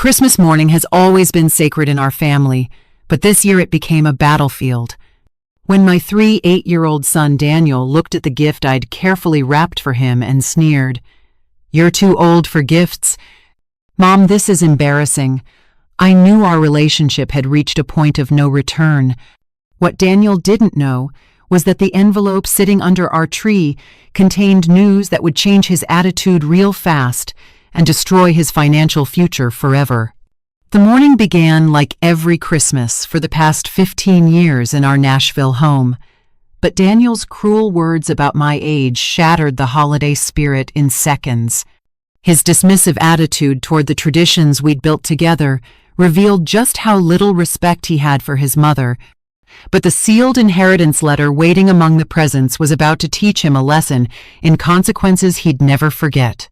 Christmas morning has always been sacred in our family, but this year it became a battlefield. When my 8-year-old son Daniel looked at the gift I'd carefully wrapped for him and sneered, "You're too old for gifts." "Mom, this is embarrassing." I knew our relationship had reached a point of no return. What Daniel didn't know was that the envelope sitting under our tree contained news that would change his attitude real fast and destroy his financial future forever. The morning began like every Christmas for the past 15 years in our Nashville home, but Daniel's cruel words about my age shattered the holiday spirit in seconds. His dismissive attitude toward the traditions we'd built together revealed just how little respect he had for his mother, but the sealed inheritance letter waiting among the presents was about to teach him a lesson in consequences he'd never forget.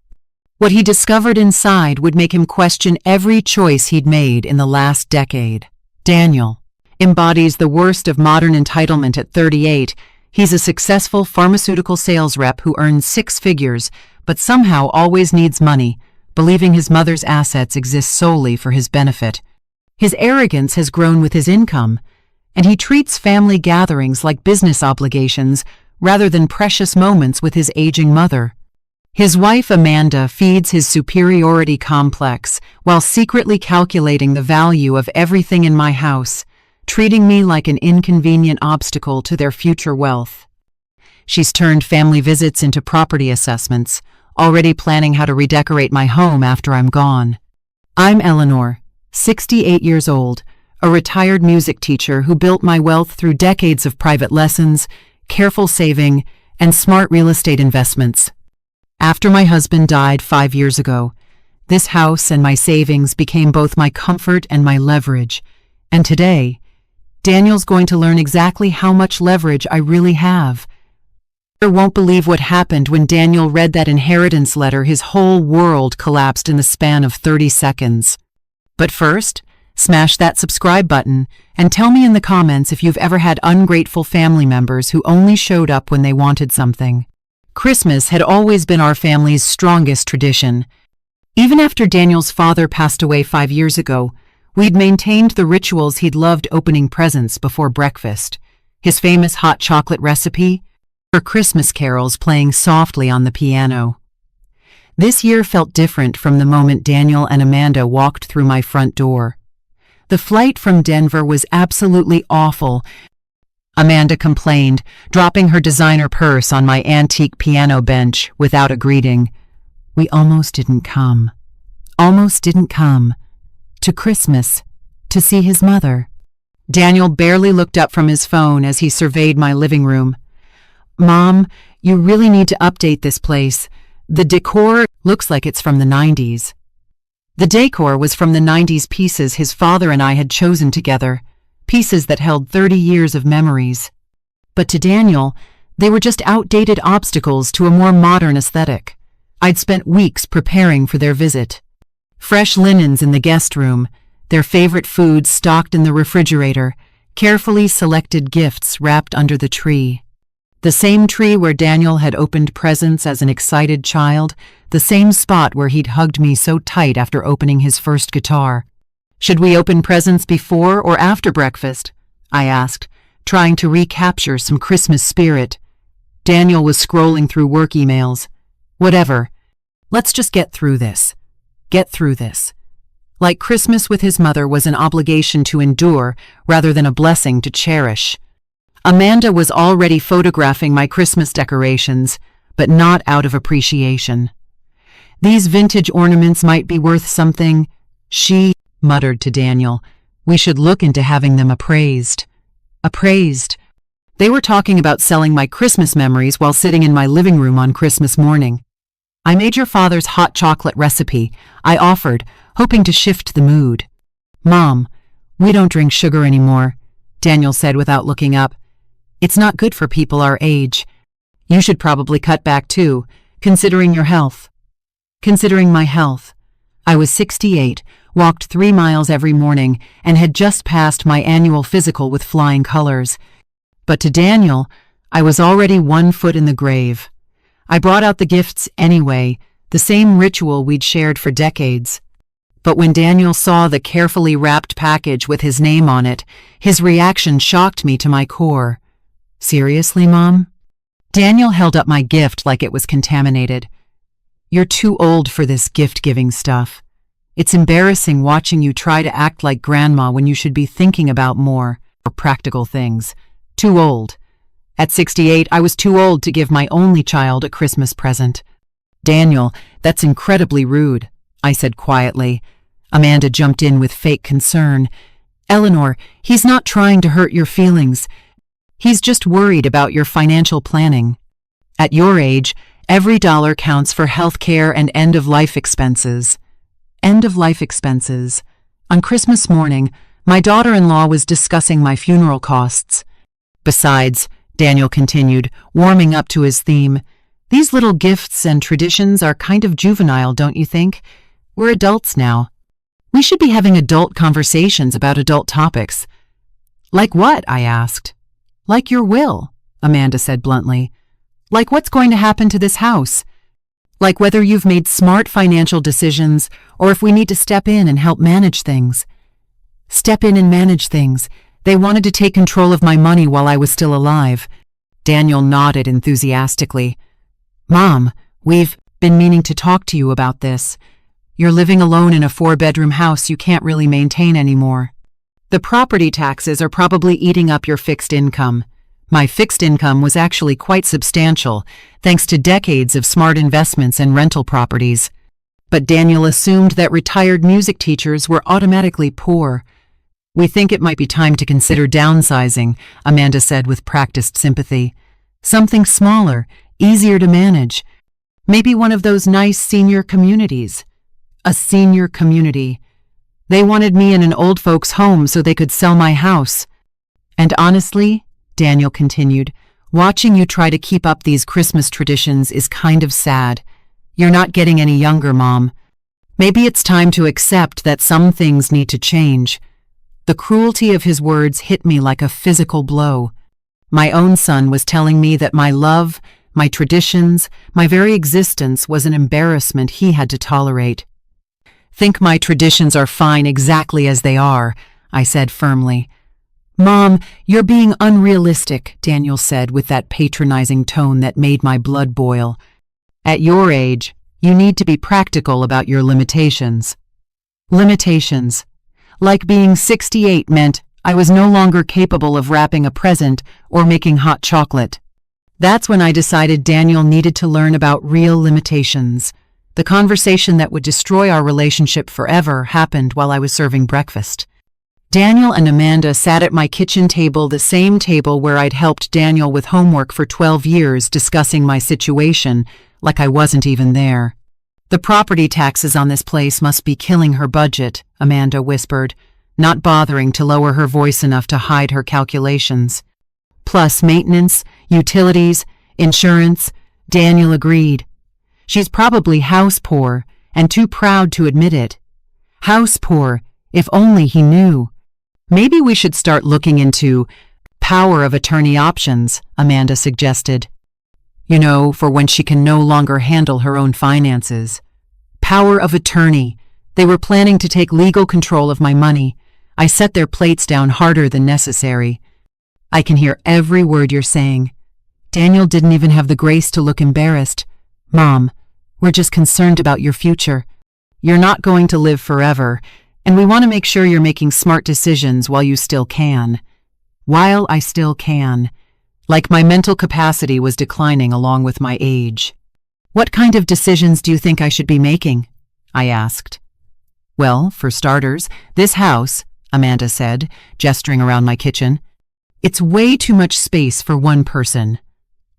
What he discovered inside would make him question every choice he'd made in the last decade. Daniel embodies the worst of modern entitlement at 38. He's a successful pharmaceutical sales rep who earns 6 figures, but somehow always needs money, believing his mother's assets exist solely for his benefit. His arrogance has grown with his income, and he treats family gatherings like business obligations rather than precious moments with his aging mother. His wife Amanda feeds his superiority complex while secretly calculating the value of everything in my house, treating me like an inconvenient obstacle to their future wealth. She's turned family visits into property assessments, already planning how to redecorate my home after I'm gone. I'm Eleanor, 68 years old, a retired music teacher who built my wealth through decades of private lessons, careful saving, and smart real estate investments. After my husband died 5 years ago, this house and my savings became both my comfort and my leverage. And today, Daniel's going to learn exactly how much leverage I really have. You won't believe what happened when Daniel read that inheritance letter. His whole world collapsed in the span of 30 seconds. But first, smash that subscribe button and tell me in the comments if you've ever had ungrateful family members who only showed up when they wanted something. Christmas had always been our family's strongest tradition. Even after Daniel's father passed away 5 years ago, we'd maintained the rituals he'd loved: opening presents before breakfast, his famous hot chocolate recipe, or Christmas carols playing softly on the piano. This year felt different from the moment Daniel and Amanda walked through my front door. The flight from Denver was absolutely awful. Amanda complained, dropping her designer purse on my antique piano bench without a greeting. We almost didn't come. Almost didn't come. To Christmas. To see his mother. Daniel barely looked up from his phone as he surveyed my living room. "Mom, you really need to update this place. The decor looks like it's from the 90s. The decor was from the 90s pieces his father and I had chosen together. Pieces that held 30 years of memories. But to Daniel, they were just outdated obstacles to a more modern aesthetic. I'd spent weeks preparing for their visit. Fresh linens in the guest room, their favorite foods stocked in the refrigerator, carefully selected gifts wrapped under the tree. The same tree where Daniel had opened presents as an excited child, the same spot where he'd hugged me so tight after opening his first guitar. "Should we open presents before or after breakfast?" I asked, trying to recapture some Christmas spirit. Daniel was scrolling through work emails. "Whatever. Let's just get through this. Get through this." Like Christmas with his mother was an obligation to endure rather than a blessing to cherish. Amanda was already photographing my Christmas decorations, but not out of appreciation. "These vintage ornaments might be worth something," she muttered to Daniel. "We should look into having them appraised." Appraised? They were talking about selling my Christmas memories while sitting in my living room on Christmas morning. "I made your father's hot chocolate recipe," I offered, hoping to shift the mood. "Mom, we don't drink sugar anymore," Daniel said without looking up. "It's not good for people our age. You should probably cut back too, considering your health." Considering my health. I was 68, walked 3 miles every morning, and had just passed my annual physical with flying colors. But to Daniel, I was already 1 foot in the grave. I brought out the gifts anyway, the same ritual we'd shared for decades. But when Daniel saw the carefully wrapped package with his name on it, his reaction shocked me to my core. "Seriously, Mom?" Daniel held up my gift like it was contaminated. "You're too old for this gift-giving stuff. It's embarrassing watching you try to act like Grandma when you should be thinking about more practical things. Too old. At 68, I was too old to give my only child a Christmas present." "Daniel, that's incredibly rude," I said quietly. Amanda jumped in with fake concern. "Eleanor, he's not trying to hurt your feelings. He's just worried about your financial planning. At your age, every dollar counts for health care and end-of-life expenses." End-of-life expenses. On Christmas morning, my daughter-in-law was discussing my funeral costs. "Besides," Daniel continued, warming up to his theme, "these little gifts and traditions are kind of juvenile, don't you think? We're adults now. We should be having adult conversations about adult topics." "Like what?" I asked. "Like your will," Amanda said bluntly. "Like what's going to happen to this house. Like whether you've made smart financial decisions or if we need to step in and help manage things." Step in and manage things. They wanted to take control of my money while I was still alive. Daniel nodded enthusiastically. "Mom, we've been meaning to talk to you about this. You're living alone in a 4-bedroom house you can't really maintain anymore. The property taxes are probably eating up your fixed income." My fixed income was actually quite substantial, thanks to decades of smart investments in rental properties. But Daniel assumed that retired music teachers were automatically poor. "We think it might be time to consider downsizing," Amanda said with practiced sympathy. "Something smaller, easier to manage. Maybe one of those nice senior communities." A senior community. They wanted me in an old folks' home so they could sell my house. "And honestly," Daniel continued, "watching you try to keep up these Christmas traditions is kind of sad. You're not getting any younger, Mom. Maybe it's time to accept that some things need to change." The cruelty of his words hit me like a physical blow. My own son was telling me that my love, my traditions, my very existence was an embarrassment he had to tolerate. "Think my traditions are fine exactly as they are," I said firmly. "Mom, you're being unrealistic," Daniel said with that patronizing tone that made my blood boil. "At your age, you need to be practical about your limitations." Limitations. Like being 68 meant I was no longer capable of wrapping a present or making hot chocolate. That's when I decided Daniel needed to learn about real limitations. The conversation that would destroy our relationship forever happened while I was serving breakfast. Daniel and Amanda sat at my kitchen table, the same table where I'd helped Daniel with homework for 12 years, discussing my situation like I wasn't even there. "The property taxes on this place must be killing her budget," Amanda whispered, not bothering to lower her voice enough to hide her calculations. "Plus maintenance, utilities, insurance," Daniel agreed. "She's probably house poor and too proud to admit it." House poor, if only he knew. "Maybe we should start looking into power of attorney options," Amanda suggested. "You know, for when she can no longer handle her own finances." Power of attorney. They were planning to take legal control of my money. I set their plates down harder than necessary. "I can hear every word you're saying." Daniel didn't even have the grace to look embarrassed. "Mom, we're just concerned about your future. You're not going to live forever, and we want to make sure you're making smart decisions while you still can." While I still can. Like my mental capacity was declining along with my age. "What kind of decisions do you think I should be making?" I asked. "Well, for starters, this house," Amanda said, gesturing around my kitchen, "it's way too much space for one person.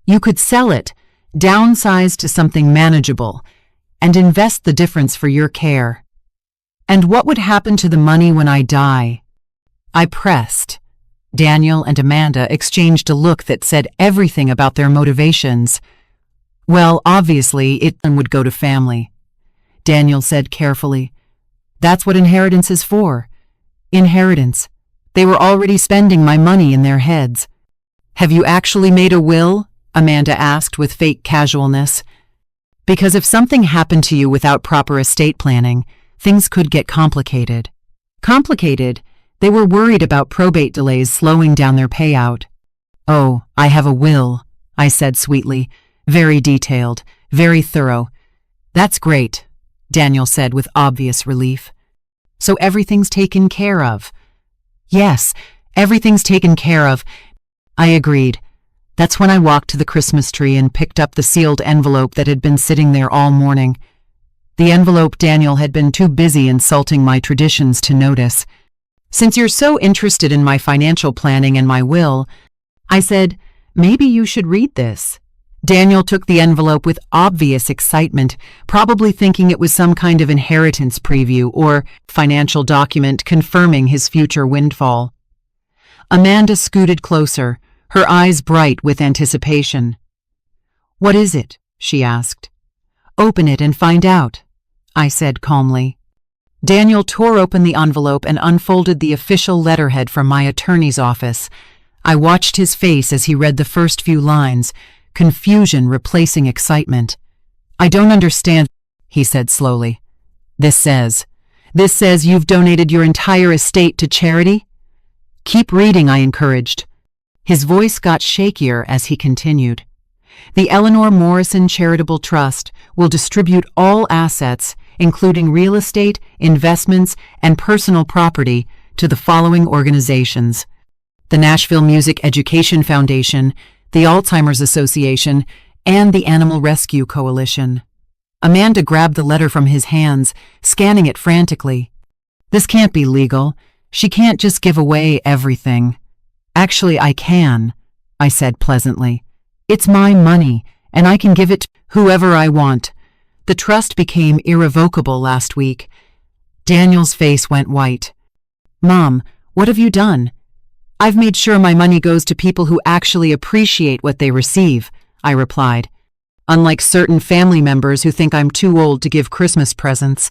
You could sell it, downsize to something manageable, and invest the difference for your care." "And what would happen to the money when I die?" I pressed. Daniel and Amanda exchanged a look that said everything about their motivations. "Well, obviously, it would go to family," Daniel said carefully. "That's what inheritance is for. Inheritance. They were already spending my money in their heads." "Have you actually made a will?" Amanda asked with fake casualness. "Because if something happened to you without proper estate planning, things could get complicated. Complicated? They were worried about probate delays slowing down their payout. "Oh, I have a will," I said sweetly. "Very detailed, very thorough." "That's great," Daniel said with obvious relief. "So everything's taken care of?" "Yes, everything's taken care of," I agreed. That's when I walked to the Christmas tree and picked up the sealed envelope that had been sitting there all morning. The envelope Daniel had been too busy insulting my traditions to notice. "Since you're so interested in my financial planning and my will," I said, "maybe you should read this." Daniel took the envelope with obvious excitement, probably thinking it was some kind of inheritance preview or financial document confirming his future windfall. Amanda scooted closer, her eyes bright with anticipation. "What is it?" she asked. "Open it and find out," I said calmly. Daniel tore open the envelope and unfolded the official letterhead from my attorney's office. I watched his face as he read the first few lines, confusion replacing excitement. "I don't understand," he said slowly. This says you've donated your entire estate to charity?" "Keep reading," I encouraged. His voice got shakier as he continued. "The Eleanor Morrison Charitable Trust will distribute all assets, including real estate, investments, and personal property, to the following organizations: the Nashville Music Education Foundation, the Alzheimer's Association, and the Animal Rescue Coalition." Amanda grabbed the letter from his hands, scanning it frantically. "This can't be legal. She can't just give away everything." "Actually, I can," I said pleasantly. "It's my money, and I can give it to whoever I want. The trust became irrevocable last week." Daniel's face went white. "Mom, what have you done?" "I've made sure my money goes to people who actually appreciate what they receive," I replied. "Unlike certain family members who think I'm too old to give Christmas presents."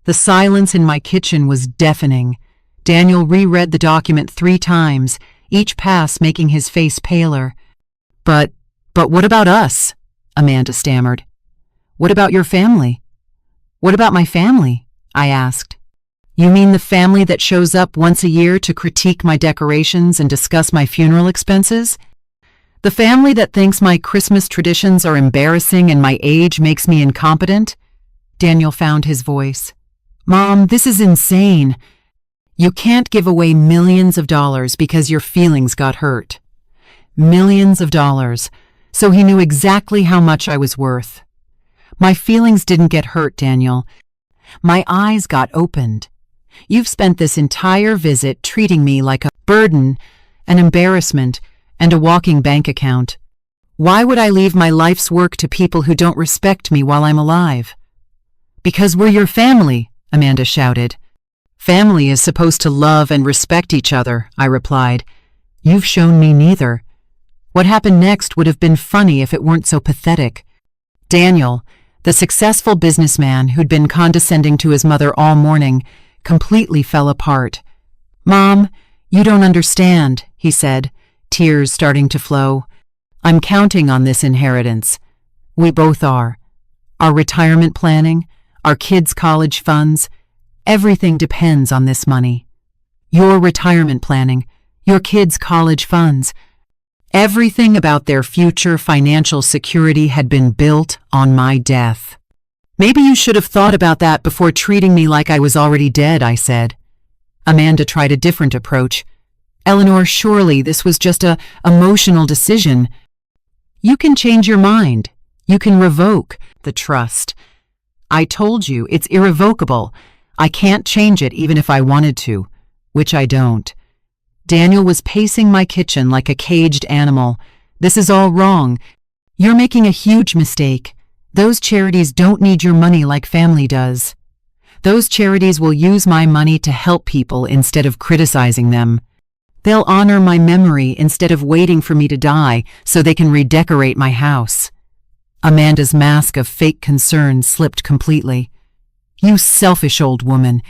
The silence in my kitchen was deafening. Daniel reread the document 3 times, each pass making his face paler. But what about us?" Amanda stammered. "What about your family?" "What about my family?" I asked. "You mean the family that shows up once a year to critique my decorations and discuss my funeral expenses? The family that thinks my Christmas traditions are embarrassing and my age makes me incompetent?" Daniel found his voice. "Mom, this is insane. You can't give away millions of dollars because your feelings got hurt." Millions of dollars. So he knew exactly how much I was worth. "My feelings didn't get hurt, Daniel. My eyes got opened. You've spent this entire visit treating me like a burden, an embarrassment, and a walking bank account. Why would I leave my life's work to people who don't respect me while I'm alive?" "Because we're your family," Amanda shouted. "Family is supposed to love and respect each other," I replied. "You've shown me neither." What happened next would have been funny if it weren't so pathetic. Daniel, the successful businessman who'd been condescending to his mother all morning, completely fell apart. "Mom, you don't understand," he said, tears starting to flow. "I'm counting on this inheritance. We both are. Our retirement planning, our kids' college funds, everything depends on this money. Your retirement planning, your kids' college funds. Everything about their future financial security had been built on my death." "Maybe you should have thought about that before treating me like I was already dead," I said. Amanda tried a different approach. "Eleanor, surely this was just an emotional decision. You can change your mind. You can revoke the trust. I told you it's irrevocable. I can't change it even if I wanted to, which I don't." Daniel was pacing my kitchen like a caged animal. "This is all wrong. You're making a huge mistake. Those charities don't need your money like family does. Those charities will use my money to help people instead of criticizing them. They'll honor my memory instead of waiting for me to die so they can redecorate my house." Amanda's mask of fake concern slipped completely. "You selfish old woman.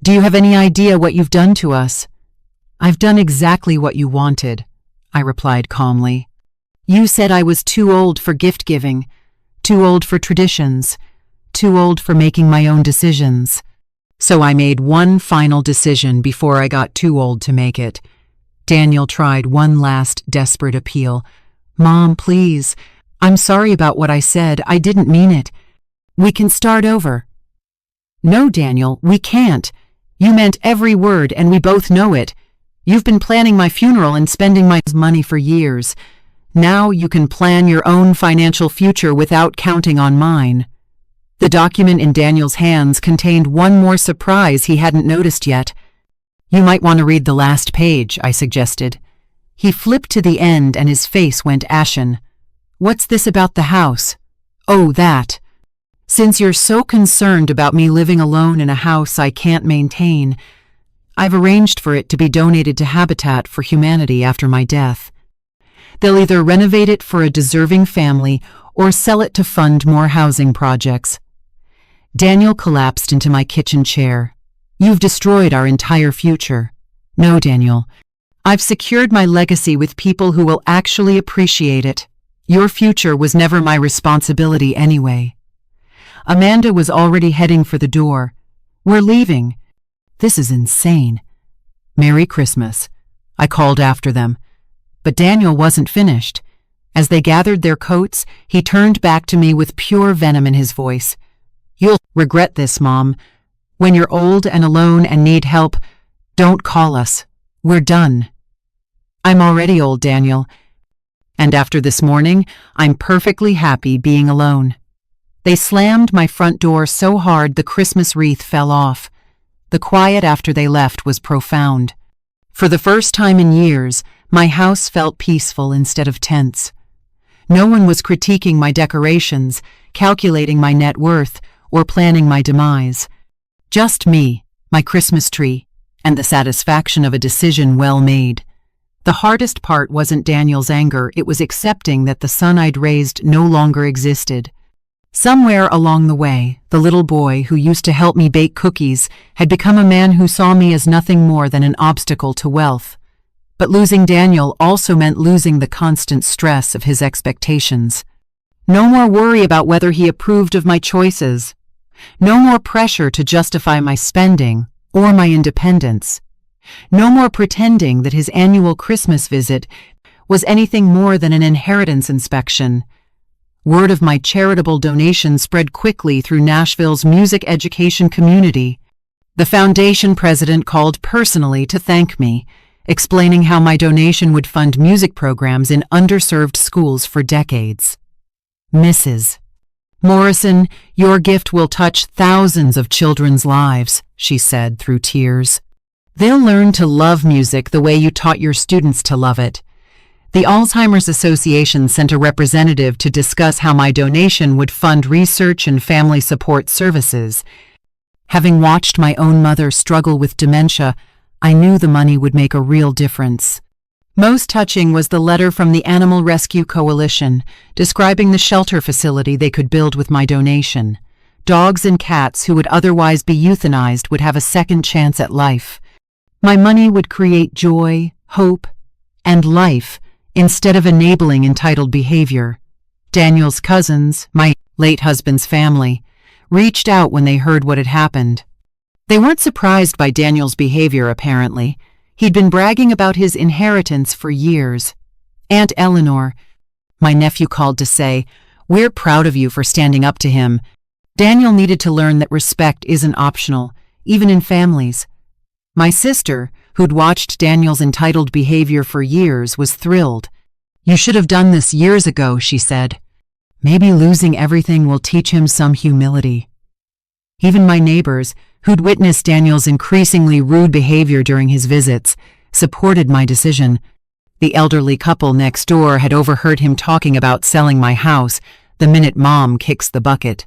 Do you have any idea what you've done to us?" "I've done exactly what you wanted," I replied calmly. "You said I was too old for gift-giving, too old for traditions, too old for making my own decisions. So I made one final decision before I got too old to make it. Daniel tried one last desperate appeal. "Mom, please. I'm sorry about what I said. I didn't mean it. We can start over." "No, Daniel, we can't. You meant every word, and we both know it. You've been planning my funeral and spending my money for years. Now you can plan your own financial future without counting on mine." The document in Daniel's hands contained one more surprise he hadn't noticed yet. "You might want to read the last page," I suggested. He flipped to the end and his face went ashen. "What's this about the house?" "Oh, that. Since you're so concerned about me living alone in a house I can't maintain, I've arranged for it to be donated to Habitat for Humanity after my death. They'll either renovate it for a deserving family or sell it to fund more housing projects." Daniel collapsed into my kitchen chair. "You've destroyed our entire future." "No, Daniel. I've secured my legacy with people who will actually appreciate it. Your future was never my responsibility anyway." Amanda was already heading for the door. "We're leaving." "This is insane." "Merry Christmas," I called after them. But Daniel wasn't finished. As they gathered their coats, he turned back to me with pure venom in his voice. "You'll regret this, Mom. When you're old and alone and need help, don't call us. We're done." "I'm already old, Daniel. And after this morning, I'm perfectly happy being alone." They slammed my front door so hard the Christmas wreath fell off. The quiet after they left was profound. For the first time in years, my house felt peaceful instead of tense. No one was critiquing my decorations, calculating my net worth, or planning my demise. Just me, my Christmas tree, and the satisfaction of a decision well made. The hardest part wasn't Daniel's anger, it was accepting that the son I'd raised no longer existed. Somewhere along the way, the little boy who used to help me bake cookies had become a man who saw me as nothing more than an obstacle to wealth. But losing Daniel also meant losing the constant stress of his expectations. No more worry about whether he approved of my choices. No more pressure to justify my spending or my independence. No more pretending that his annual Christmas visit was anything more than an inheritance inspection. Word of my charitable donation spread quickly through Nashville's music education community. The foundation president called personally to thank me, explaining how my donation would fund music programs in underserved schools for decades. "Mrs. Morrison, your gift will touch thousands of children's lives," she said through tears. "They'll learn to love music the way you taught your students to love it." The Alzheimer's Association sent a representative to discuss how my donation would fund research and family support services. Having watched my own mother struggle with dementia, I knew the money would make a real difference. Most touching was the letter from the Animal Rescue Coalition, describing the shelter facility they could build with my donation. Dogs and cats who would otherwise be euthanized would have a second chance at life. My money would create joy, hope, and life instead of enabling entitled behavior. Daniel's cousins, my late husband's family, reached out when they heard what had happened. They weren't surprised by Daniel's behavior, apparently. He'd been bragging about his inheritance for years. "Aunt Eleanor," my nephew called to say, "we're proud of you for standing up to him." Daniel needed to learn that respect isn't optional, even in families. My sister, who'd watched Daniel's entitled behavior for years, was thrilled. "You should have done this years ago," she said. "Maybe losing everything will teach him some humility." Even my neighbors, who'd witnessed Daniel's increasingly rude behavior during his visits, supported my decision. The elderly couple next door had overheard him talking about selling my house the minute Mom kicks the bucket.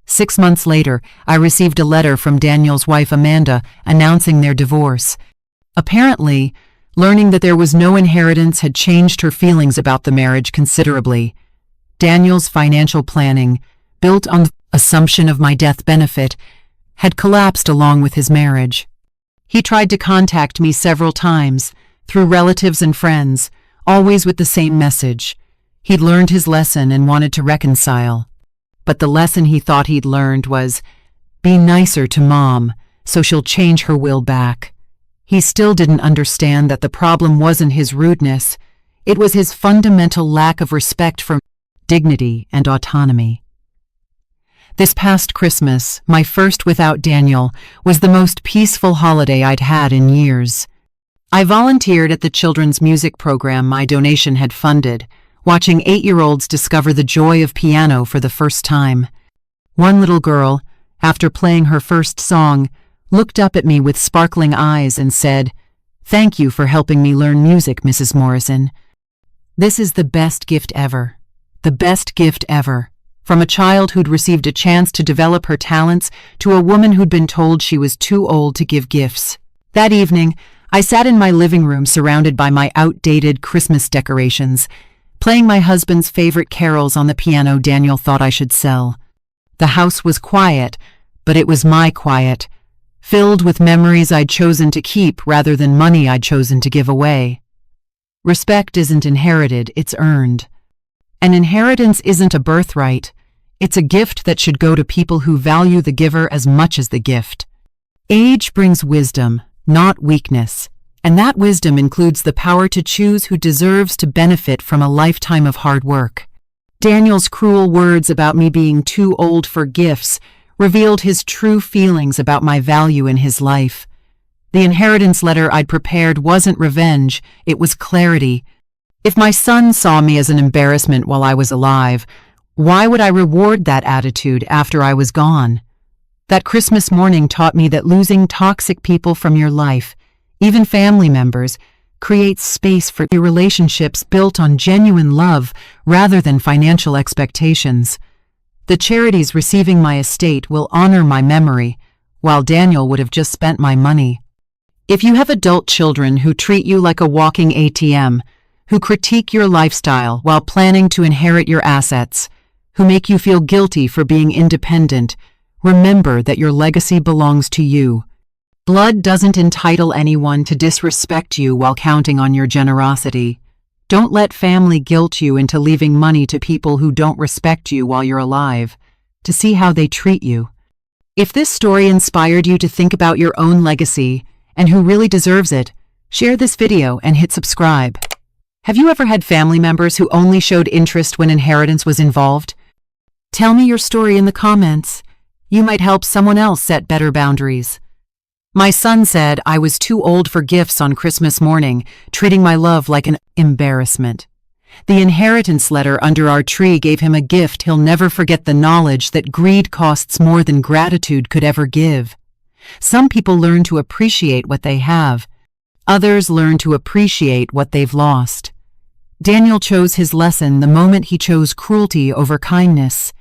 6 months later, I received a letter from Daniel's wife Amanda announcing their divorce. Apparently, learning that there was no inheritance had changed her feelings about the marriage considerably. Daniel's financial planning, built on the assumption of my death benefit, had collapsed along with his marriage. He tried to contact me several times, through relatives and friends, always with the same message. He'd learned his lesson and wanted to reconcile. But the lesson he thought he'd learned was, be nicer to Mom, so she'll change her will back. He still didn't understand that the problem wasn't his rudeness. It was his fundamental lack of respect for dignity and autonomy. This past Christmas, my first without Daniel, was the most peaceful holiday I'd had in years. I volunteered at the children's music program my donation had funded, watching 8-year-olds discover the joy of piano for the first time. One little girl, after playing her first song, looked up at me with sparkling eyes and said, "Thank you for helping me learn music, Mrs. Morrison." This is the best gift ever. The best gift ever. From a child who'd received a chance to develop her talents to a woman who'd been told she was too old to give gifts. That evening, I sat in my living room surrounded by my outdated Christmas decorations, playing my husband's favorite carols on the piano Daniel thought I should sell. The house was quiet, but it was my quiet, filled with memories I'd chosen to keep rather than money I'd chosen to give away. Respect isn't inherited, it's earned. An inheritance isn't a birthright. It's a gift that should go to people who value the giver as much as the gift. Age brings wisdom, not weakness, and that wisdom includes the power to choose who deserves to benefit from a lifetime of hard work. Daniel's cruel words about me being too old for gifts revealed his true feelings about my value in his life. The inheritance letter I'd prepared wasn't revenge, it was clarity. If my son saw me as an embarrassment while I was alive, why would I reward that attitude after I was gone? That Christmas morning taught me that losing toxic people from your life, even family members, creates space for your relationships built on genuine love rather than financial expectations. The charities receiving my estate will honor my memory, while Daniel would have just spent my money. If you have adult children who treat you like a walking ATM, who critique your lifestyle while planning to inherit your assets, who make you feel guilty for being independent, remember that your legacy belongs to you. Blood doesn't entitle anyone to disrespect you while counting on your generosity. Don't let family guilt you into leaving money to people who don't respect you while you're alive, to see how they treat you. If this story inspired you to think about your own legacy and who really deserves it, share this video and hit subscribe. Have you ever had family members who only showed interest when inheritance was involved? Tell me your story in the comments. You might help someone else set better boundaries. My son said I was too old for gifts on Christmas morning, treating my love like an embarrassment. The inheritance letter under our tree gave him a gift he'll never forget: the knowledge that greed costs more than gratitude could ever give. Some people learn to appreciate what they have. Others learn to appreciate what they've lost. Daniel chose his lesson the moment he chose cruelty over kindness.